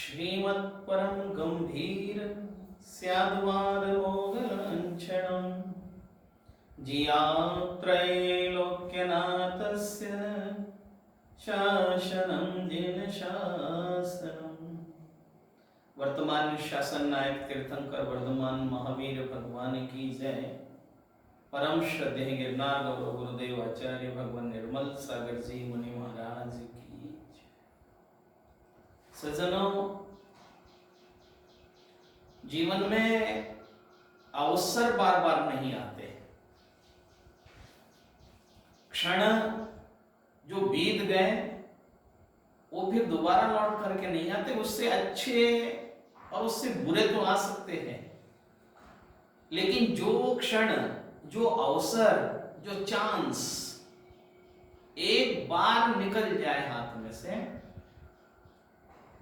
श्रीमत्परम गंभीर स्याद्वाद मोगलांछनम् जियात्रैलोक्यनाथस्य शासनं जिन शासनम्। वर्तमान शासन नायक तीर्थंकर वर्धमान महावीर भगवान की जय। परम श्रद्धेय गिरनार गौरव गुरुदेव आचार्य भगवान निर्मल सागर जी मुनि महाराज की जय। सज्जनों, जीवन में अवसर बार बार नहीं आते। क्षण जो बीत गए वो फिर दोबारा लौट करके नहीं आते। उससे अच्छे और उससे बुरे तो आ सकते हैं, लेकिन जो क्षण, जो अवसर, जो चांस एक बार निकल जाए हाथ में से,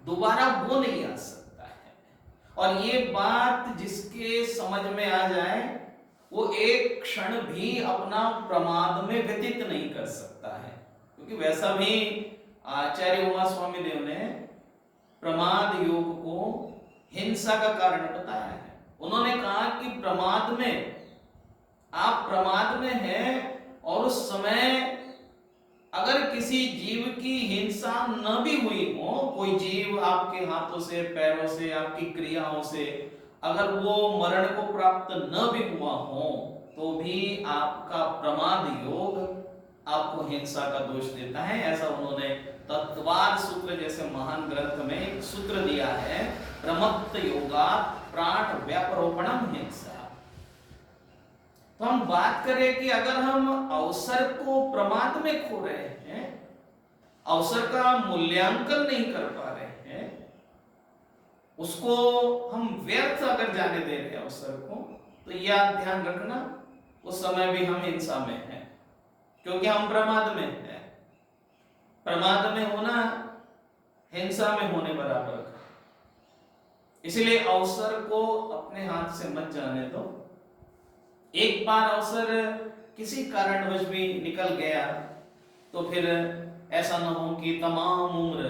दोबारा वो नहीं आ सकता है। और ये बात जिसके समझ में आ जाए वो एक क्षण भी अपना प्रमाद में व्यतीत नहीं कर सकता है। क्योंकि वैसा भी आचार्य उमा स्वामी देव ने प्रमाद योग को हिंसा का कारण बताया है। उन्होंने कहा कि प्रमाद में, आप प्रमाद में हैं और उस समय अगर किसी जीव की हिंसा न भी हुई हो, कोई जीव आपके हाथों से, पैरों से, आपकी क्रियाओं से अगर वो मरण को प्राप्त न भी हुआ हो, तो भी आपका प्रमाद योग आपको हिंसा का दोष देता है। ऐसा उन्होंने तत्वार सूत्र जैसे महान ग्रंथ में एक सूत्र दिया है, प्रमत्त योगात् प्राण व्यापरोपणम हिंसा। तो हम बात करें कि अगर हम अवसर को प्रमाद में खो रहे हैं, अवसर का मूल्यांकन नहीं कर पा रहे हैं, उसको हम व्यर्थ अगर जाने दे रहे हैं अवसर को, तो यह ध्यान रखना उस समय भी हम हिंसा में हैं, क्योंकि हम प्रमाद में हैं। प्रमाद में होना हिंसा में होने बराबर है। इसलिए अवसर को अपने हाथ से मत जाने दो। एक बार अवसर किसी कारणवश भी निकल गया तो फिर ऐसा ना हो कि तमाम उम्र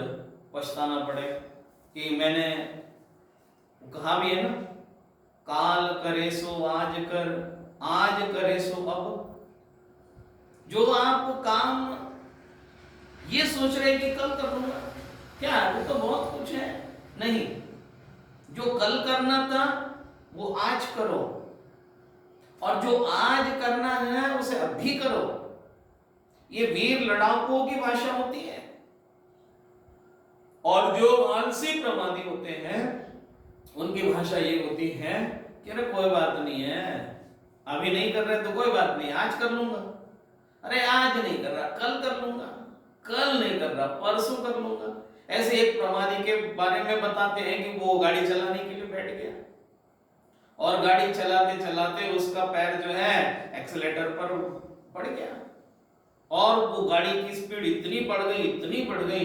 पछताना पड़े कि मैंने, कहा भी है ना, काल करे सो आज कर, आज करे सो अब। जो आप काम ये सोच रहे कि कल कर लूंगा, क्या वो तो बहुत कुछ है, नहीं। जो कल करना था वो आज करो, और जो आज करना है उसे अभी करो। ये वीर लड़ाकों की भाषा होती है। और जो आलसी प्रमादी होते हैं उनकी भाषा ये होती है कि अरे कोई बात नहीं है, अभी नहीं कर रहे तो कोई बात नहीं, आज कर लूंगा। अरे आज नहीं कर रहा, कल कर लूंगा, कल नहीं कर रहा, परसों कर लूंगा। ऐसे एक प्रमादी के बारे में बताते हैं कि वो गाड़ी चलाने के लिए बैठ गया और गाड़ी चलाते चलाते उसका पैर जो है एक्सीलेटर पर पड़ गया और वो गाड़ी की स्पीड इतनी बढ़ गई, इतनी बढ़ गई।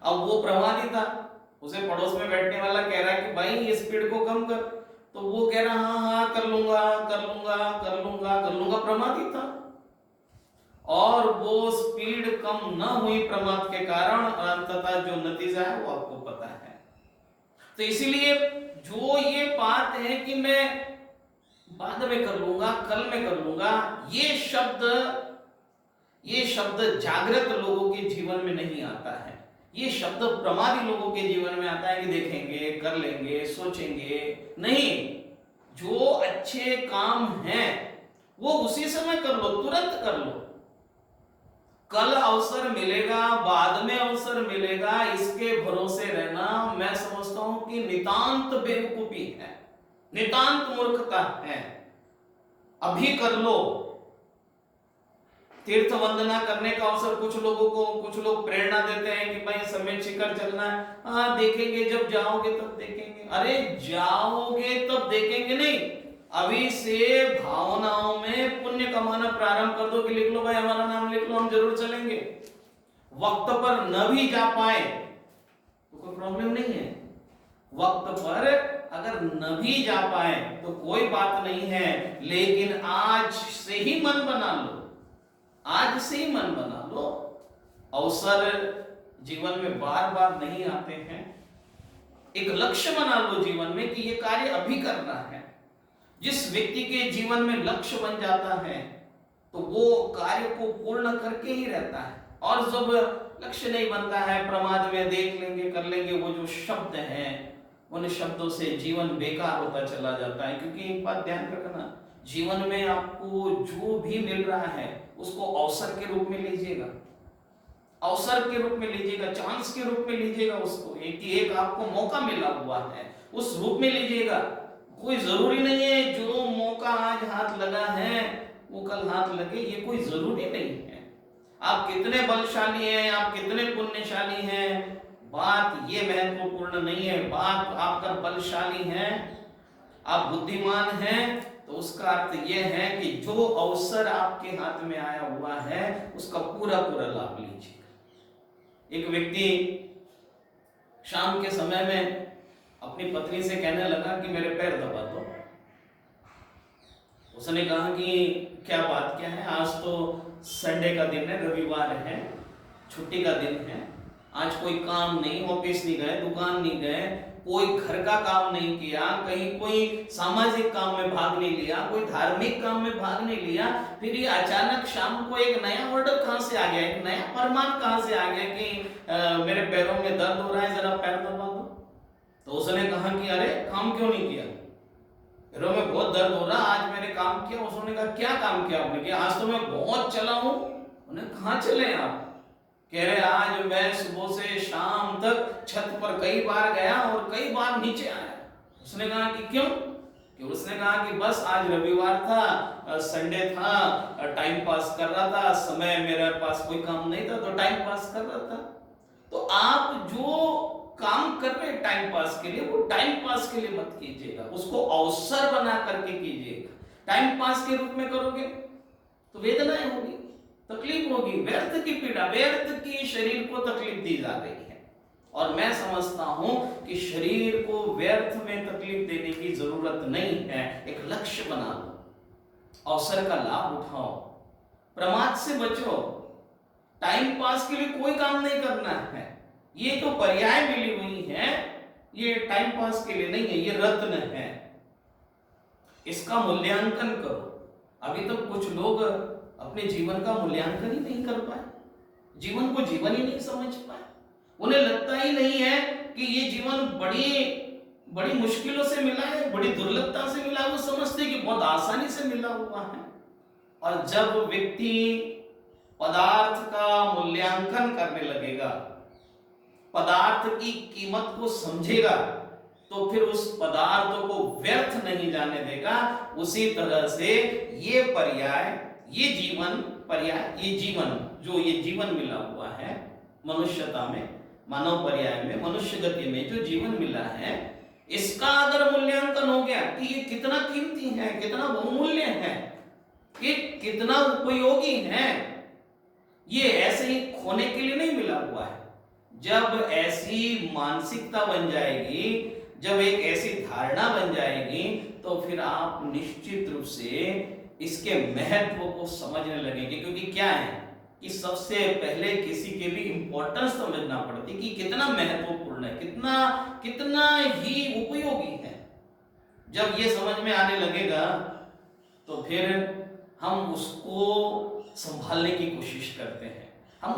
अब वो प्रमादी था, उसे पड़ोस में बैठने वाला कह रहा है कि भाई ये स्पीड को कम कर, तो वो कह रहा हाँ हाँ कर लूंगा, कर लूंगा, कर लूंगा, कर लूंगा। प्रमादी था और वो स्पीड कम न हुई प्रमाद के कारण, अंततः जो नतीजा है वो आपको पता है। तो इसीलिए जो ये बात है कि मैं बाद में कर लूंगा, कल में कर लूंगा, ये शब्द जागृत लोगों के जीवन में नहीं आता है। ये शब्द प्रमादी लोगों के जीवन में आता है कि देखेंगे, कर लेंगे, सोचेंगे। नहीं, जो अच्छे काम हैं वो उसी समय कर लो, तुरंत कर लो। कल अवसर मिलेगा, बाद में अवसर मिलेगा, इसके भरोसे रहना मैं समझता हूं कि नितांत बेवकूफी है, नितांत मूर्खता है। अभी कर लो। तीर्थ वंदना करने का अवसर कुछ लोगों को, कुछ लोग प्रेरणा देते हैं कि भाई समेत शिखर चलना है, हाँ देखेंगे, जब जाओगे तब देखेंगे। अरे जाओगे तब देखेंगे नहीं, अभी से भावनाओं में पुण्य कमाना प्रारंभ कर दो कि लिख लो भाई, हमारा नाम लिख लो, हम जरूर चलेंगे। वक्त पर न भी जा पाए तो कोई प्रॉब्लम नहीं है। वक्त पर अगर न भी जा पाए तो कोई बात नहीं है, लेकिन आज से ही मन बना लो, आज से ही मन बना लो। अवसर जीवन में बार बार नहीं आते हैं, एक लक्ष्य बना लो जीवन में कि ये कार्य अभी करना है। जिस व्यक्ति के जीवन में लक्ष्य बन जाता है तो वो कार्य को पूर्ण करके ही रहता है। और जब लक्ष्य नहीं बनता है, प्रमाद में देख लेंगे कर लेंगे, वो जो शब्द हैं उन शब्दों से जीवन बेकार होता चला जाता है। क्योंकि एक बात ध्यान रखना, जीवन में आपको जो भी मिल रहा है उसको अवसर के रूप में लीजिएगा, अवसर के रूप में लीजिएगा, चांस के रूप में लीजिएगा उसको। एक आपको मौका मिला हुआ है उस रूप में लीजिएगा। कोई जरूरी नहीं है जो मौका आज हाथ लगा है वो कल हाथ लगे, ये कोई जरूरी नहीं है। आप कितने बलशाली हैं, आप कितने पुण्यशाली हैं, बात ये महत्वपूर्ण नहीं है। बात आपका बलशाली है, आप बुद्धिमान हैं, तो उसका अर्थ यह है कि जो अवसर आपके हाथ में आया हुआ है उसका पूरा पूरा लाभ लीजिए। एक व्यक्ति शाम के समय में अपनी पत्नी से कहने लगा कि मेरे पैर दबा दो। उसने कहा कि क्या बात क्या है, आज तो संडे का दिन है, रविवार है, छुट्टी का दिन है, आज कोई काम नहीं, ऑफिस नहीं गए, दुकान नहीं गए, कोई घर का काम नहीं किया, कहीं कोई सामाजिक काम में भाग नहीं लिया, कोई धार्मिक काम में भाग नहीं लिया, फिर ये अचानक शाम को एक नया ऑर्डर कहां से आ गया, एक नया फरमान कहां से आ गया कि मेरे पैरों में दर्द हो रहा है, जरा पैर दबा दो। तो उसने कहा कि अरे काम क्यों नहीं किया, पैरों में बहुत दर्द हो रहा, आज मैंने काम किया। उसने कहा क्या काम किया आपने? किया आज तो मैं बहुत चला हूं। उन्हें कहां चले आप? कह रहे आज मैं सुबह से शाम तक छत पर कई बार गया और कई बार नीचे आया। उसने कहा कि क्यों? कि उसने कहा कि बस आज रविवार था, संडे था, टाइम पास कर रहा था, समय मेरे पास कोई काम नहीं था तो टाइम पास कर रहा था। तो आप जो काम कर रहे हैं टाइम पास के लिए, वो टाइम पास के लिए मत कीजिएगा, उसको अवसर बना करके कीजिएगा। टाइम पास के रूप में करोगे तो वेदनाएं होगी, तकलीफ होगी, व्यर्थ की पीड़ा, व्यर्थ की शरीर को तकलीफ दी जा रही है। और मैं समझता हूं कि शरीर को व्यर्थ में तकलीफ देने की जरूरत नहीं है। एक लक्ष्य बना लो, अवसर का लाभ उठाओ, प्रमाद से बचो। टाइम पास के लिए कोई काम नहीं करना है। ये तो पर्याय मिली हुई है, ये टाइम पास के लिए नहीं है, ये रत्न है, इसका मूल्यांकन करो। अभी तक तो कुछ लोग अपने जीवन का मूल्यांकन ही नहीं कर पाए, जीवन को जीवन ही नहीं समझ पाए। उन्हें लगता ही नहीं है कि ये जीवन बड़ी बड़ी मुश्किलों से मिला है, बड़ी दुर्लभता से मिला है। वो समझते कि बहुत आसानी से मिला हुआ है। और जब व्यक्ति पदार्थ का मूल्यांकन करने लगेगा, पदार्थ की कीमत को समझेगा, तो फिर उस पदार्थ को व्यर्थ नहीं जाने देगा। उसी तरह से ये पर्याय, ये जीवन पर्याय, ये जीवन जो ये जीवन मिला हुआ है मनुष्यता में, मानव पर्याय में, मनुष्य गति में जो जीवन मिला है, इसका अगर मूल्यांकन हो गया कि ये कितना कीमती है, कितना बहुमूल्य है, ये कितना उपयोगी है, ये ऐसे ही खोने के लिए नहीं मिला हुआ है। जब ऐसी मानसिकता बन जाएगी, जब एक ऐसी धारणा बन जाएगी, तो फिर आप निश्चित रूप से इसके महत्व को समझने लगेंगे। क्योंकि क्या है कि सबसे पहले किसी के भी इंपॉर्टेंस समझना पड़ती कि कितना महत्वपूर्ण है, कितना कितना ही उपयोगी है। जब ये समझ में आने लगेगा तो फिर हम उसको संभालने की कोशिश करते हैं।